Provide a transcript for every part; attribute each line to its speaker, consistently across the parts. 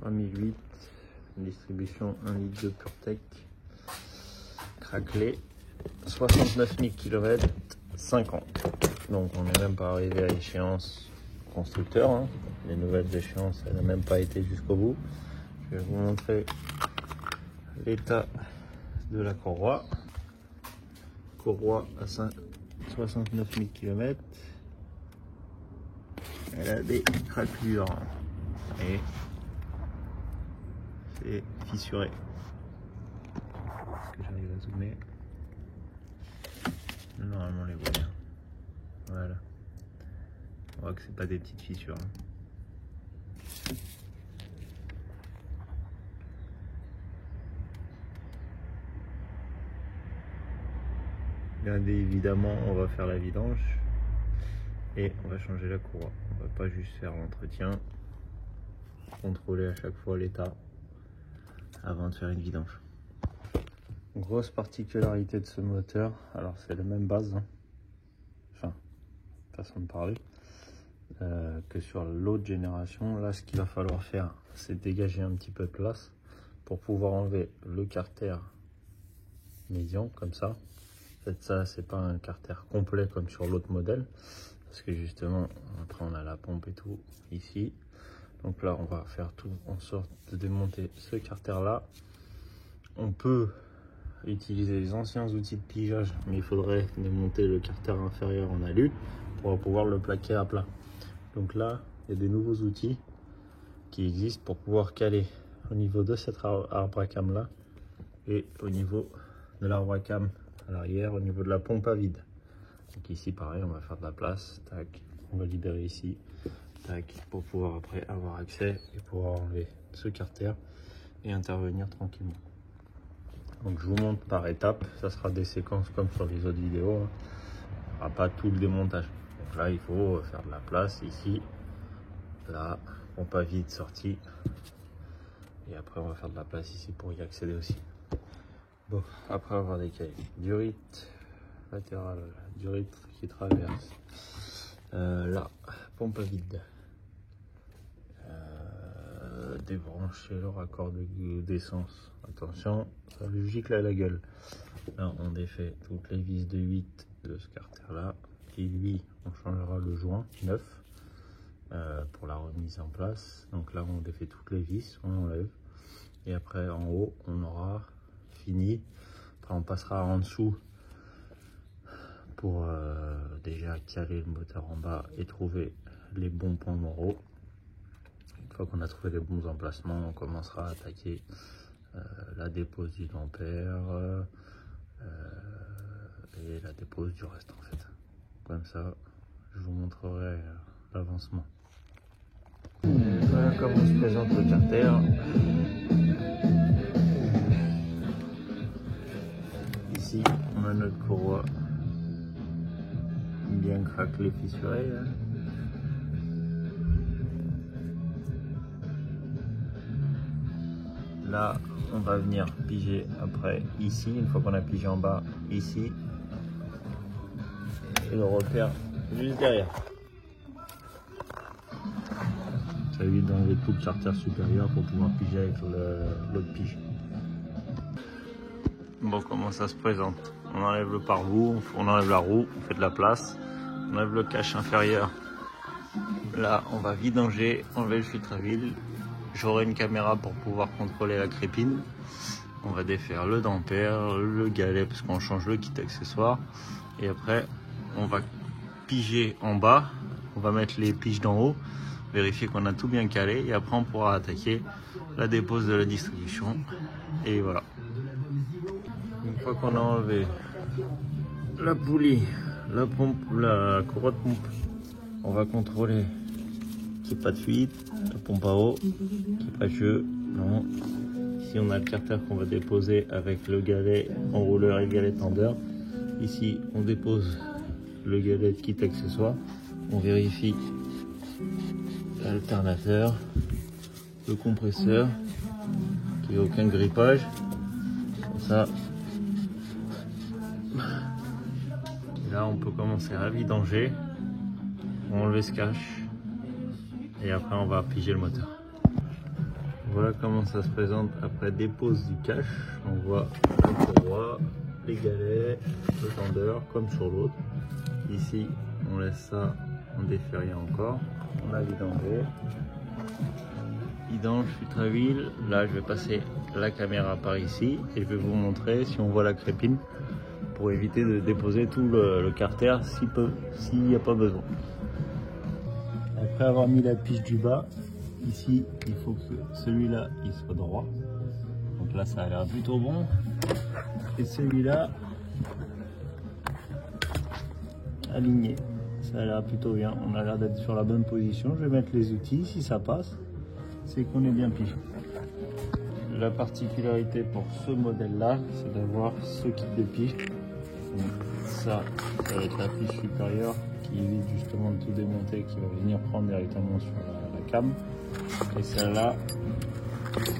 Speaker 1: 3008, distribution 1 litre de PureTech, craquelé, 69 000 km, 5 ans. Donc on n'est même pas arrivé à l'échéance constructeur, hein. Les nouvelles échéances, elles n'ont même pas été jusqu'au bout. Je vais vous montrer l'état de la courroie. Courroie à 69 000 km. Elle a des craquelures et c'est fissuré. Est-ce que j'arrive à zoomer? Normalement on les voit bien. Voilà. On voit que c'est pas des petites fissures. Bien évidemment, on va faire la vidange et on va changer la courroie. On va pas juste faire l'entretien, contrôler à chaque fois l'état avant de faire une vidange. Grosse particularité de ce moteur, alors c'est la même base, hein. Enfin, façon de parler, que sur l'autre génération. Là, ce qu'il va falloir faire, c'est dégager un petit peu de place pour pouvoir enlever le carter médian comme ça. En fait, ça, c'est pas un carter complet comme sur l'autre modèle, parce que justement, après on a la pompe et tout ici. Donc là, on va faire tout en sorte de démonter ce carter là. On peut utiliser les anciens outils de pigeage, mais il faudrait démonter le carter inférieur en alu pour pouvoir le plaquer à plat. Donc là, il y a des nouveaux outils qui existent pour pouvoir caler au niveau de cet arbre à cam là et au niveau de l'arbre à cam à l'arrière, au niveau de la pompe à vide. Donc ici pareil, on va faire de la place, tac, on va libérer ici, tac, pour pouvoir après avoir accès et pouvoir enlever ce carter et intervenir tranquillement. Donc je vous montre par étapes, ça sera des séquences comme sur les autres vidéos, hein. Il n'y aura pas tout le démontage. Donc là il faut faire de la place ici, là, pompe à vide sortie, et après on va faire de la place ici pour y accéder aussi. Bon, après avoir décalé durite latérale, durite qui traverse, là, pompe à vide, débrancher le raccord d'essence. Attention, ça lui gicle à la gueule. Là, on défait toutes les vis de 8 de ce carter là, et lui, on changera le joint neuf pour la remise en place. Donc là, on défait toutes les vis, on enlève, et après en haut, on aura fini. Après, on passera en dessous pour déjà caler le moteur en bas et trouver les bons points moraux. Une fois qu'on a trouvé les bons emplacements, on commencera à attaquer la dépose du dampère et la dépose du reste en fait. Comme ça, je vous montrerai l'avancement. Voilà comment se présente le carter. Ici, on a notre courroie bien craquelée, fissurée. Là, on va venir piger après ici, une fois qu'on a pigé en bas, ici. Et le repère juste derrière. Ça évite d'enlever tout le carter supérieur pour pouvoir piger avec l'autre pige. Bon, comment ça se présente? On enlève le pare-boue, on enlève la roue, on fait de la place, on enlève le cache inférieur. Là, on va vidanger, enlever le filtre à huile. J'aurai une caméra pour pouvoir contrôler la crépine. On va défaire le dampère, le galet, parce qu'on change le kit accessoire. Et après, on va piger en bas. On va mettre les piges d'en haut, vérifier qu'on a tout bien calé. Et après, on pourra attaquer la dépose de la distribution. Et voilà. Une fois qu'on a enlevé la poulie, la pompe, la courroie de pompe, on va contrôler qu'il n'y ait pas de fuite, la pompe à eau, qu'il n'y ait pas de jeu, non. Ici on a le carter qu'on va déposer avec le galet enrouleur et le galet tendeur. Ici on dépose le galet de kit accessoire, on vérifie l'alternateur, le compresseur, qu'il n'y ait aucun grippage, comme ça. Là on peut commencer à vidanger, on va enlever ce cache et après on va piger le moteur. Voilà comment ça se présente après dépose du cache. On voit la courroie, les galets, le tendeur comme sur l'autre. Ici on laisse ça, on défait rien encore. On a vidangé. Vidange, filtre à huile. Là je vais passer la caméra par ici et je vais vous montrer si on voit la crépine pour éviter de déposer tout le carter s'il n'y a pas besoin. Après avoir mis la piche du bas, ici il faut que celui-là il soit droit. Donc là ça a l'air plutôt bon. Et celui-là aligné. Ça a l'air plutôt bien. On a l'air d'être sur la bonne position. Je vais mettre les outils. Si ça passe, c'est qu'on est bien piché. La particularité pour ce modèle-là, c'est d'avoir ce kit de piche. Donc ça va être la piche supérieure qui évite justement de tout démonter, qui va venir prendre directement sur la cam. Et celle-là,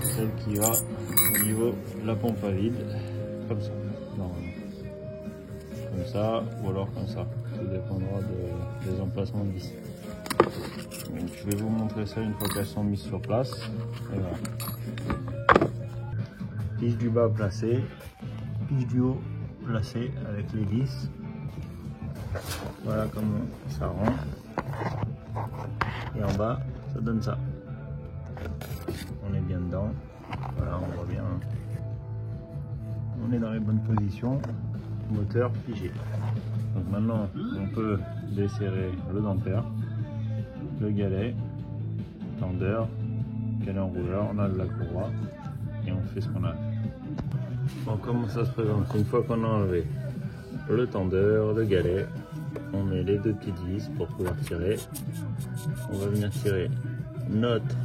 Speaker 1: celle qui va au niveau de la pompe à vide, comme ça, normalement. Comme ça, ou alors comme ça. Tout dépendra des emplacements de vis. Donc, je vais vous montrer ça une fois qu'elles sont mises sur place. Et voilà. Piche du bas placée, piche du haut placée avec les vis. Voilà comment ça rentre. Et en bas, ça donne ça. On est bien dedans. Voilà, on voit bien. On est dans les bonnes positions. Moteur figé. Donc maintenant, on peut desserrer le damper, le galet, tendeur, galet enrouleur, on a de la courroie et on fait ce qu'on a. Bon, comment ça se présente? Une fois qu'on a enlevé le tendeur, le galet, on met les deux petites vis pour pouvoir tirer. On va venir tirer notre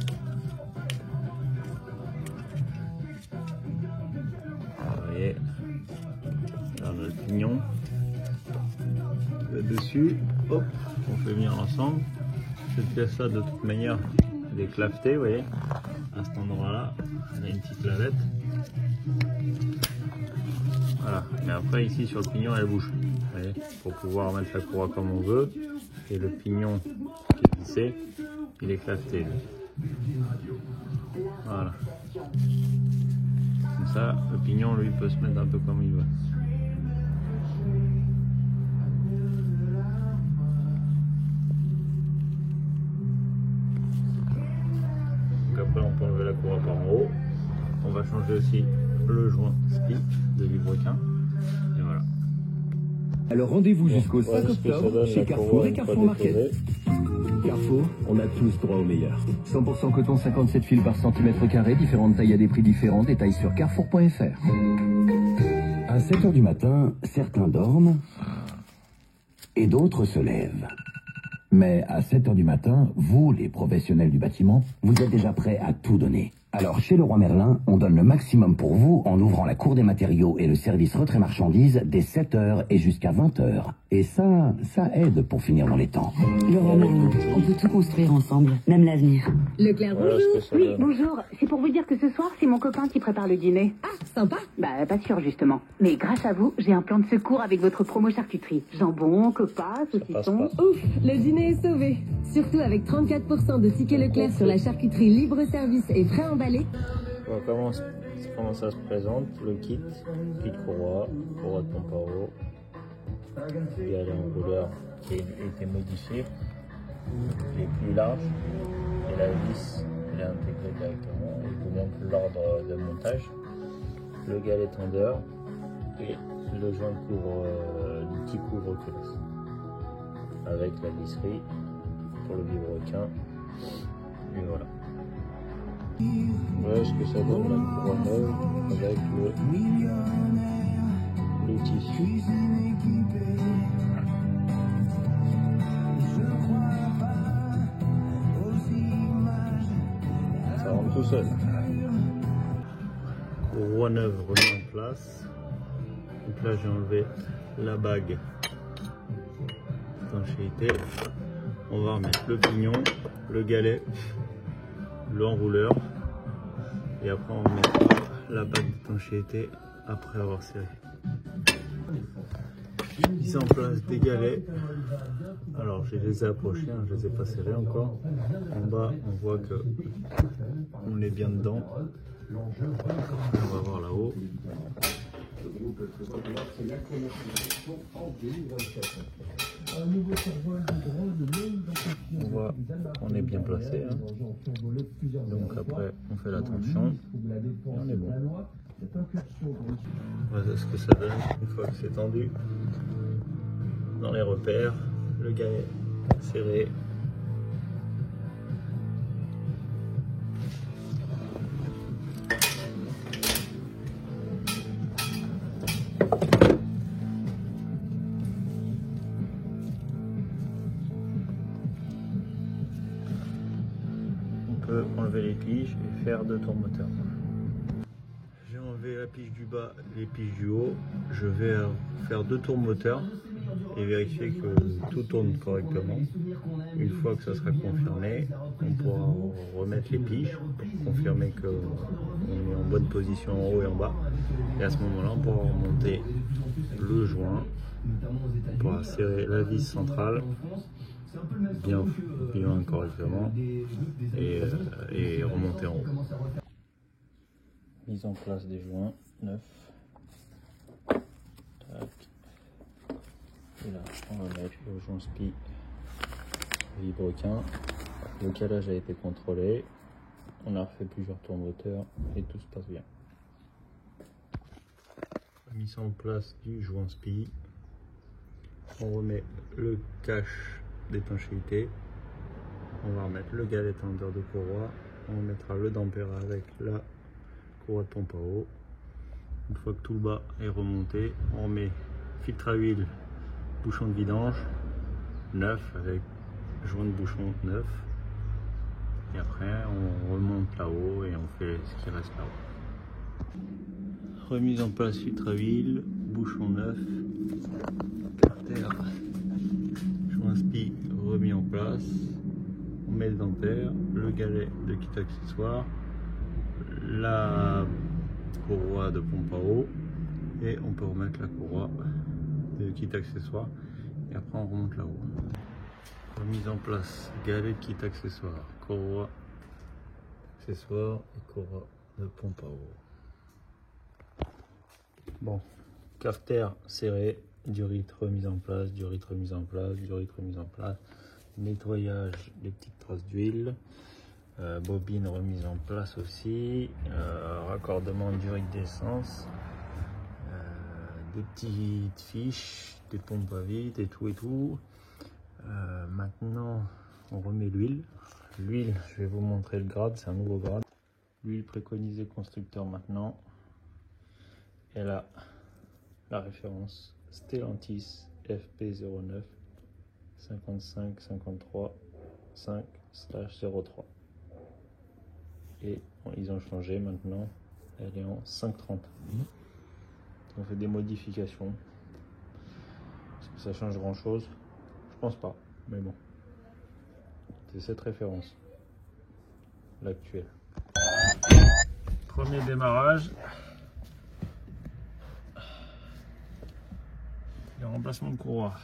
Speaker 1: pignon, le dessus, hop, on fait venir l'ensemble. Cette pièce là de toute manière elle est clavetée, vous voyez, à cet endroit là on a une petite lavette, voilà. Mais après ici sur le pignon elle bouge, vous voyez, pour pouvoir mettre la courroie comme on veut. Et le pignon qui est vissé, il est claveté, voilà, comme ça le pignon lui peut se mettre un peu comme il veut. Après on peut enlever la courroie par en haut. On va changer aussi le joint split de Librequin. Et voilà.
Speaker 2: Alors rendez-vous jusqu'au 5 octobre chez Carrefour et Carrefour Market. Carrefour, on a tous droit au meilleur. 100% coton, 57 fils par centimètre carré, différentes tailles à des prix différents. Détails sur carrefour.fr. À 7h du matin, certains dorment et d'autres se lèvent. Mais à 7h du matin, vous, les professionnels du bâtiment, vous êtes déjà prêts à tout donner. Alors, chez Leroy Merlin, on donne le maximum pour vous en ouvrant la cour des matériaux et le service retrait marchandises dès 7h et jusqu'à 20h. Et ça aide pour finir dans les temps.
Speaker 3: Leroy Merlin, on peut tout construire ensemble, même l'avenir.
Speaker 4: Leclerc, bonjour.
Speaker 5: Oui, bonjour. C'est pour vous dire que ce soir, c'est mon copain qui prépare le dîner.
Speaker 4: Ah, sympa.
Speaker 5: Bah, pas sûr, justement. Mais grâce à vous, j'ai un plan de secours avec votre promo charcuterie. Jambon, copa, saucisson.
Speaker 4: Ouf, le dîner est sauvé. Surtout avec 34% de tickets Leclerc sur la charcuterie libre-service et frais emballés.
Speaker 1: Voilà comment ça se présente, le kit courroie de pompe à eau, galet enrouleur qui a été modifié, il est plus large et la vis elle est intégrée directement. Je vous montre l'ordre de montage, le galet tendeur et le joint l'outil couvre-culasse avec la visserie pour le Librequin. Et voilà. Voilà ce que ça donne la courroie neuve avec l'outil. Ça rentre tout seul. Courroie neuve remise en place. Donc là j'ai enlevé la bague d'étanchéité. On va remettre le pignon, le galet, l'enrouleur et après on mettra la bague d'étanchéité après avoir serré. Mise en place des galets Alors je les ai approchés, hein, je les ai pas serrés encore. En bas on voit que on est bien dedans. On va voir là-haut. On voit qu'on est bien placé, hein. Donc après on fait la tension et on est bon. Voilà ce que ça donne une fois que c'est tendu. Dans les repères, le galet serré. On peut enlever les piges et faire 2 tours moteur. J'ai enlevé la pige du bas, les piges du haut. Je vais faire 2 tours moteur et vérifier que tout tourne correctement. Une fois que ça sera confirmé, on pourra remettre les piges pour confirmer qu'on est en bonne position en haut et en bas. Et à ce moment-là, on pourra remonter le joint, on pourra serrer la vis centrale bien correctement et remonter en haut. Mise en place des joints neufs. Tac. Et là, on va mettre le joint spi vibrequin. Le calage a été contrôlé. On a refait plusieurs tours moteur et tout se passe bien. Mise en place du joint spi. On remet le cache d'étanchéité. On va remettre le galet tendeur de courroie. On mettra le damper avec la courroie de pompe à eau. Une fois que tout le bas est remonté, on remet filtre à huile, bouchon de vidange neuf avec joint de bouchon neuf. Et après on remonte là-haut et on fait ce qui reste là-haut. Remise en place filtre à huile, bouchon neuf, carter, joint spi remis en place. On met le damper, le galet de kit accessoire, la courroie de pompe à eau et on peut remettre la courroie de kit accessoire et après on remonte là-haut. Remise en place, galet de kit accessoire, courroie accessoire et courroie de pompe à eau. Bon, carter serré, durite remise en place, durite remise en place, durite remise en place, nettoyage des petites traces d'huile, bobine remise en place aussi, raccordement durite d'essence, des petites fiches, des pompes à vide et tout et tout. Maintenant on remet l'huile. L'huile, je vais vous montrer le grade, c'est un nouveau grade. L'huile préconisée constructeur maintenant. Elle a la référence Stellantis FP09 55 53 5/03 et ils ont changé maintenant, elle est en 530. On fait des modifications. Est-ce que ça change grand chose? Je pense pas, mais bon, c'est cette référence, l'actuelle. Premier démarrage. Le remplacement de courroie.